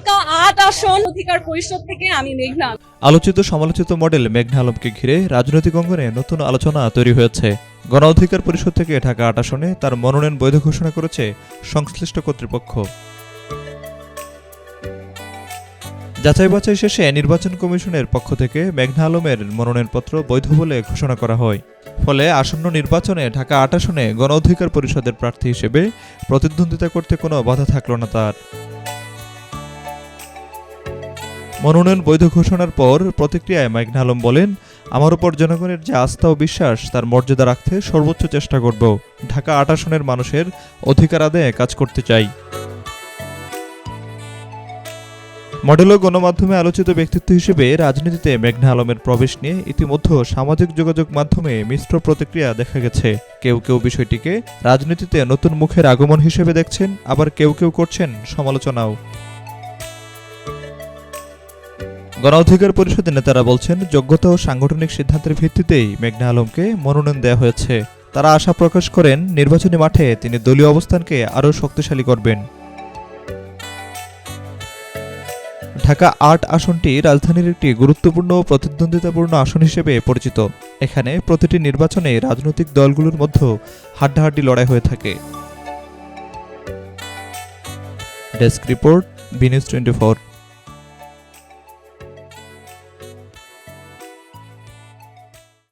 ঢাকা ৮ আসন অধিকার পরিষদ থেকে আমি মেঘনা। আলোচিত সমালোচিত মডেল মেঘনা আলমকে ঘিরে রাজনৈতিক অঙ্গনে নতুন আলোচনা তৈরি হয়েছে। গণ অধিকার পরিষদ থেকে ঢাকা ৮ আসনে তার মনোনয়ন বৈধ ঘোষণা করেছে সংশ্লিষ্ট কর্তৃপক্ষ। যাচাই বাছাই শেষে নির্বাচন কমিশনের পক্ষ থেকে মেঘনা আলমের মনোনয়নপত্র বৈধ বলে ঘোষণা করা হয়। ফলে আসন্ন নির্বাচনে ঢাকা ৮ আসনে গণ অধিকার পরিষদের প্রার্থী হিসেবে প্রতিদ্বন্দ্বিতা করতে কোনো বাধা থাকল না তার। মনোনয়ন বৈধ ঘোষণার পর প্রতিক্রিয়ায় মেঘনা আলম বলেন, আমার উপর জনগণের যে আস্থা ও বিশ্বাস তার মর্যাদা রাখতে সর্বোচ্চ চেষ্টা করব। ঢাকা ৮ আসনের মানুষের অধিকার আদায়ে কাজ করতে চাই। মডেল ও গণমাধ্যমে আলোচিত ব্যক্তিত্ব হিসেবে রাজনীতিতে মেঘনা আলমের প্রবেশ নিয়ে ইতিমধ্যে সামাজিক যোগাযোগ মাধ্যমে মিশ্র প্রতিক্রিয়া দেখা গেছে। কেউ কেউ বিষয়টিকে রাজনীতিতে নতুন মুখের আগমন হিসেবে দেখছেন, আবার কেউ কেউ করছেন সমালোচনাও। গণ অধিকার পরিষদের নেতারা বলছেন, যোগ্যতা ও সাংগঠনিক সিদ্ধান্তের ভিত্তিতেই মেঘনা আলমকে মনোনয়ন দেওয়া হয়েছে। তারা আশা প্রকাশ করেন, নির্বাচনী মাঠে তিনি দলীয় অবস্থানকে আরও শক্তিশালী করবেন। ঢাকা ৮ আসনটি রাজধানীর একটি গুরুত্বপূর্ণ ও প্রতিদ্বন্দ্বিতাপূর্ণ আসন হিসেবে পরিচিত। এখানে প্রতিটি নির্বাচনে রাজনৈতিক দলগুলোর মধ্যে হাড্ডাহাড্ডি লড়াই হয়ে থাকে। Desk report, B news 24।